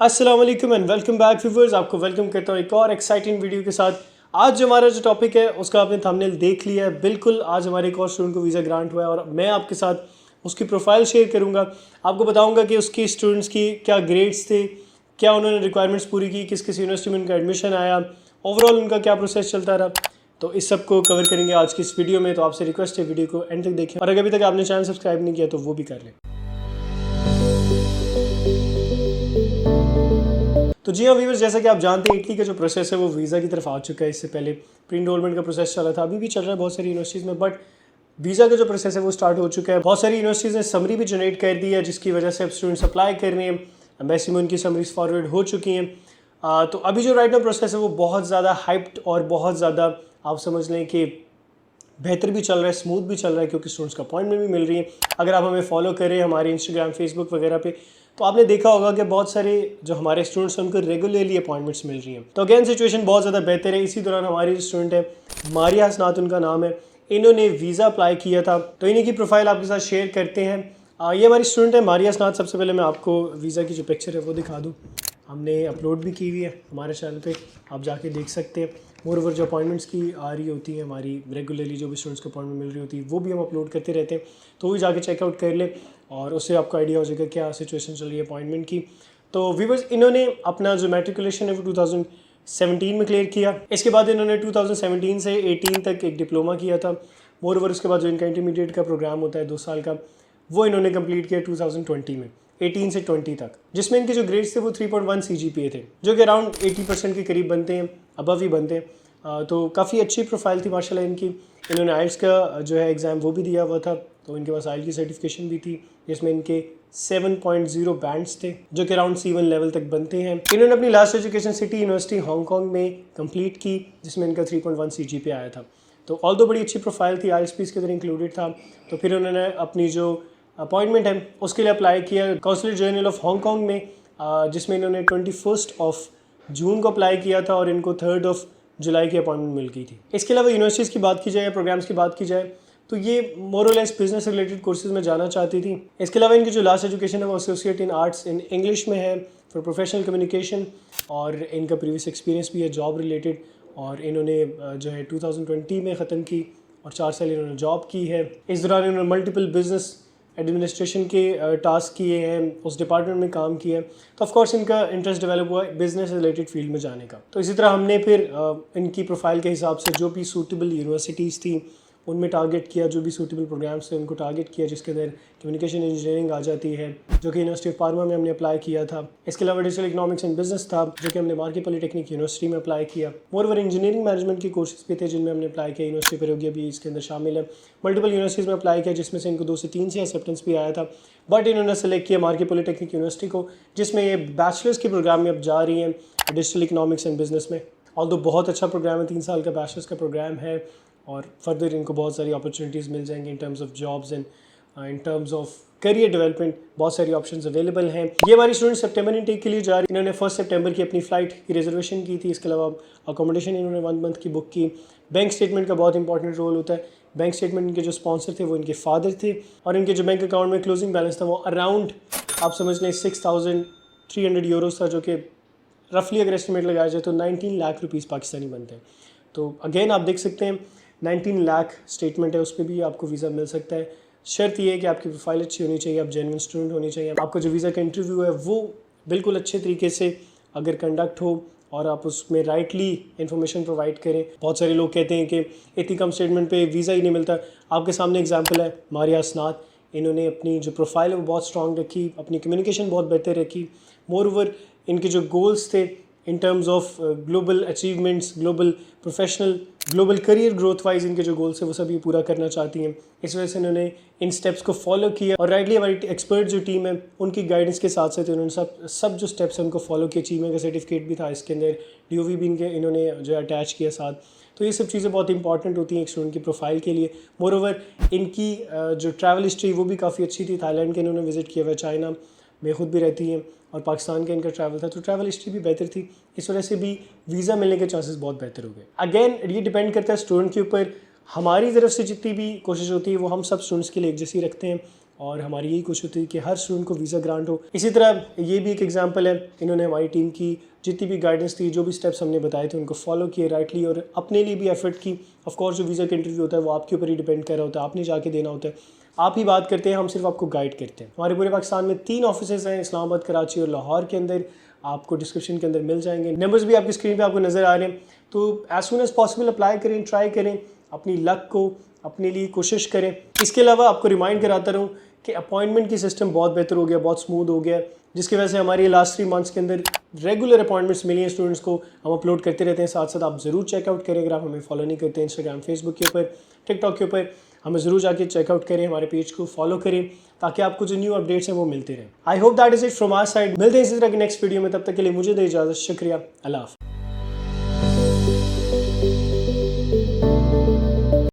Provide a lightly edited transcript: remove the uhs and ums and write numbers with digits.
अस्सलाम वालेकुम and welcome back viewers. आपको वेलकम करता हूँ एक और एक्साइटिंग वीडियो के साथ। आज हमारा जो टॉपिक है उसका आपने थंबनेल देख लिया है। बिल्कुल आज हमारे एक और स्टूडेंट को वीज़ा ग्रांट हुआ है और मैं आपके साथ उसकी प्रोफाइल शेयर करूँगा। आपको बताऊँगा कि उसकी स्टूडेंट्स की क्या ग्रेड्स थे, क्या उन्होंने रिक्वायरमेंट्स पूरी की, किस किस यूनिवर्सिटी में उनका एडमिशन आया, ओवरऑल उनका क्या प्रोसेस चलता रहा। तो इस सब को कवर करेंगे आज की इस वीडियो में। तो आपसे रिक्वेस्ट है वीडियो को एंड तक देखें और अगर अभी तक आपने चैनल सब्सक्राइब नहीं किया तो वो भी कर लें। तो जी हाँ व्यूअर्स, जैसा कि आप जानते हैं इटली का जो प्रोसेस है वो वीज़ा की तरफ आ चुका है। इससे पहले प्री इनरोलमेंट का प्रोसेस चला था, अभी भी चल रहा है बहुत सारी यूनिवर्सिटीज़ में, बट वीज़ा का जो प्रोसेस है वो स्टार्ट हो चुका है। बहुत सारी यूनिवर्सिटीज़ ने समरी भी जनरेट कर दी है जिसकी वजह से अब स्टूडेंट्स अप्लाई कर रहे हैं। एम्बेसी में उनकी समरीज फॉरवर्ड हो चुकी हैं। तो अभी जो राइट नाउ प्रोसेस है वो बहुत ज़्यादा हाइप्ड और बहुत ज़्यादा आप समझ लें कि बेहतर भी चल रहा है, स्मूथ भी चल रहा है, क्योंकि स्टूडेंट्स को अपॉइंटमेंट भी मिल रही है। अगर आप हमें फॉलो करें हमारे इंस्टाग्राम, फेसबुक वगैरह पे, तो आपने देखा होगा कि बहुत सारे जो हमारे स्टूडेंट्स हैं उनको रेगुलरली अपॉइंटमेंट्स मिल रही हैं। तो अगेन सिचुएशन बहुत ज़्यादा बेहतर है। इसी दौरान हमारी जो स्टूडेंट है मारिया हसनात उनका नाम है, इन्होंने वीज़ा अप्लाई किया था, तो इन्हीं की प्रोफाइल आपके साथ शेयर करते हैं। ये हमारी स्टूडेंट है मारिया हसनात। सबसे पहले मैं आपको वीज़ा की जो पिक्चर है वो दिखा दूँ। हमने अपलोड भी की हुई है हमारे चैनल पे, आप जाके देख सकते हैं। मोर ओवर जो अपॉइंटमेंट्स की आ रही होती है हमारी रेगुलरली, जो भी स्टूडेंट्स को अपॉइंटमेंट मिल रही होती है वो भी हम अपलोड करते रहते हैं, तो वो भी जाके चेकआउट कर लें और उससे आपको आइडिया हो जाएगा क्या सिचुएशन चल रही है अपॉइंटमेंट की। तो व्यूअर्स, इन्होंने अपना जो मैट्रिकुलेशन है वो 2017 में क्लियर किया। इसके बाद इन्होंने 2017 से 18 तक एक डिप्लोमा किया था। मोर ओवर उसके बाद जो इनका इंटरमीडिएट का प्रोग्राम होता है 2 साल का, वो इन्होंने कंप्लीट किया 2020 में, 18 से 20 तक, जिसमें इनके जो ग्रेड्स थे वो 3.1 CGPA थे, जो कि अराउंड 80% के करीब बनते हैं, अबव ही बनते हैं। तो काफ़ी अच्छी प्रोफाइल थी माशाल्लाह इनकी। इन्होंने आइल्स का जो है एग्ज़ाम वो भी दिया हुआ था, तो इनके पास आइल्स की सर्टिफिकेशन भी थी जिसमें इनके 7.0 बैंड्स थे, जो कि अराउंड C1 लेवल तक बनते हैं। इन्होंने अपनी last education city university Hong Kong में कंप्लीट की, जिसमें इनका 3.1 CGPA आया था। तो ऑल्दो बड़ी अच्छी प्रोफाइल थी, आइल्स भी इसके अंदर इंक्लूडेड था। तो फिर उन्होंने अपनी जो अपॉइंटमेंट है उसके लिए अप्लाई किया काउंसिल जनरल ऑफ हांगकॉन्ग में, जिसमें इन्होंने 21 जून को अप्लाई किया था और इनको 3 जुलाई की अपॉइंटमेंट मिल गई थी। इसके अलावा यूनिवर्सिटीज़ की बात की जाए या प्रोग्राम्स की बात की जाए तो ये मोर और लेस बिजनेस रिलेटेड कोर्सेज में जाना चाहती थी। इसके अलावा इनकी जो लास्ट एजुकेशन है वो associate in arts in English में है फॉर प्रोफेशनल कम्युनिकेशन, और इनका प्रीवियस एक्सपीरियंस भी है जॉब रिलेटेड, और इन्होंने जो है 2020 में ख़त्म की और 4 साल इन्होंने जॉब की है। इस दौरान इन्होंने मल्टीपल बिजनेस एडमिनिस्ट्रेशन के टास्क किए हैं, उस डिपार्टमेंट में काम किया है। तो ऑफ कोर्स इनका इंटरेस्ट डेवलप हुआ है बिजनेस रिलेटेड फील्ड में जाने का। तो इसी तरह हमने फिर इनकी प्रोफाइल के हिसाब से जो भी सूटेबल यूनिवर्सिटीज़ थी उनमें टारगेट किया, जो भी सूटेबल प्रोग्राम्स थे उनको टारगेट किया, जिसके अंदर कम्युनिकेशन इंजीनियरिंग आ जाती है, जो कि यूनिवर्सिटी ऑफ पार्मा में हमने अप्लाई किया था। इसके अलावा डिजिटल इकोनॉमिक्स एंड बिजनेस था, जो कि हमने मार्के पॉलिटेक्निक यूनिवर्सिटी में अप्लाई किया। मोर ओवर इंजीनियरिंग मैनेजमेंट के कोर्सेज भी थे जिनमें हमने अप्लाई किया, यूनिवर्सिटी पेरोगिया भी इसके अंदर शामिल है। मल्टीपल यूनिवर्सिटीज़ में अप्लाई किया जिसमें से इनको 2 से 3 से एक्सेप्टेंस भी आया था, बट इन्होंने सेलेक्ट किया मार्के पॉलिटेक्निक यूनिवर्सिटी को, जिसमें ये बैचलर्स के प्रोग्राम में अब जा रही हैं डिजिटल इकोनॉमिक्स एंड बिजनेस में। ऑल्दो बहुत अच्छा प्रोग्राम है, 3 साल का बैचलर्स का प्रोग्राम है और फर्दर इनको बहुत सारी अपॉर्चुनिटीज़ मिल जाएंगी in terms of jobs and in terms of career development. बहुत सारी ऑप्शंस अवेलेबल हैं। ये हमारी स्टूडेंट सितंबर इनटेक के लिए जा रही है। इन्होंने 1 सितंबर की अपनी फ़्लाइट की रिजर्वेशन की थी। इसके अलावा अकोमोडेशन इन्होंने 1 मंथ की बुक की। बैंक स्टेटमेंट का बहुत इंपॉर्टेंट रोल होता है। बैंक स्टेटमेंट इनके जो स्पॉन्सर थे वो इनके फादर थे, और इनके जो बैंक अकाउंट में क्लोजिंग बैलेंस था वो अराउंड आप समझ लें 6,300 यूरोज़ था, जो कि रफली अगर एस्टिमेट लगाया जाए तो 19 लाख रुपीज़ पाकिस्तानी बनते हैं। तो अगेन आप देख सकते हैं 19 लाख स्टेटमेंट है, उस पर भी आपको वीज़ा मिल सकता है। शर्त ये है कि आपकी प्रोफाइल अच्छी होनी चाहिए, आप जेन्युइन स्टूडेंट होनी चाहिए, आपका जो वीज़ा का इंटरव्यू है वो बिल्कुल अच्छे तरीके से अगर कंडक्ट हो और आप उसमें राइटली इन्फॉर्मेशन प्रोवाइड करें। बहुत सारे लोग कहते हैं कि इतनी कम स्टेटमेंट पे वीज़ा ही नहीं मिलता। आपके सामने एग्जांपल है मारिया हसनात, इन्होंने अपनी जो प्रोफाइल है वो बहुत स्ट्रॉन्ग रखी, अपनी कम्युनिकेशन बहुत बेहतर रखी। मोर ओवर इनके जो गोल्स थे in terms of global achievements, global professional, global career growth wise इनके जो गोल्स है वो सब ये पूरा करना चाहती हैं। इस वजह से इन्होंने इन स्टेप्स को फॉलो किया और राइटली हमारी एक्सपर्ट जो टीम है उनकी गाइडेंस के साथ साथ उन्होंने सब जो स्टेप्स हैं उनको फॉलो किए। अचीवमेंट का सर्टिफिकेट भी था इसके अंदर, DOV भी इन्होंने जो अटैच किया साथ। तो ये सब चीज़ें बहुत इंपॉर्टेंट होती हैं एक स्टूडेंट की प्रोफाइल के लिए। मोर ओवर इनकी जो ट्रैवल हिस्ट्री वो भी काफ़ी अच्छी थी। थाईलैंड के इन्होंने विजिट किया हुआ, चाइना में खुद भी रहती हैं, और पाकिस्तान का इनका ट्रैवल था, तो ट्रैवल हिस्ट्री भी बेहतर थी। इस वजह से भी वीज़ा मिलने के चांसेस बहुत बेहतर हो गए। अगेन ये डिपेंड करता है स्टूडेंट के ऊपर। हमारी तरफ से जितनी भी कोशिश होती है वो हम सब स्टूडेंट्स के लिए एक जैसी रखते हैं, और हमारी यही कोशिश होती है कि हर स्टूडेंट को वीज़ा ग्रांट हो। इसी तरह ये भी एक एग्जांपल है, इन्होंने हमारी टीम की जितनी भी गाइडेंस थी, जो भी स्टेप्स हमने बताए थे उनको फॉलो किए राइटली और अपने लिए भी एफर्ट की। ऑफ कोर्स जो वीज़ा का इंटरव्यू होता है वो आपके ऊपर ही डिपेंड कर रहा होता है, आपने जाके देना होता है, आप ही बात करते हैं, हम सिर्फ आपको गाइड करते हैं। हमारे पूरे पाकिस्तान में 3 ऑफिसेज हैं, इस्लामाबाद, कराची और लाहौर के अंदर, आपको डिस्क्रिप्शन के अंदर मिल जाएंगे। नंबर्स भी आपकी स्क्रीन पे आपको नज़र आ रहे हैं। तो as soon as possible apply करें, ट्राई करें, अपनी लक को अपने लिए कोशिश करें। इसके अलावा आपको रिमाइंड कराता रहूँ कि अपॉइंटमेंट की सिस्टम बहुत बेहतर हो गया, बहुत स्मूथ हो गया, जिसकी वजह से हमारी लास्ट 3 मंथ्स के अंदर रेगुलर अपॉइंटमेंट्स मिली हैं स्टूडेंट्स को। हम अपलोड करते रहते हैं, साथ साथ आप ज़रूर चेकआउट करें। अगर आप हमें फॉलो नहीं करते इंस्टाग्राम, फेसबुक के ऊपर, टिकटॉक के ऊपर, हमें ज़रूर जाके चेकआउट करें, हमारे पेज को फॉलो करें ताकि आपको जो न्यू अपडेट्स हैं वो मिलते रहें। I hope that is it from our side. मिलते हैं इसी तरह की नेक्स्ट वीडियो में, तब तक के लिए मुझे दे इजाज़त। शुक्रिया, अल्लाह हाफ़िज़।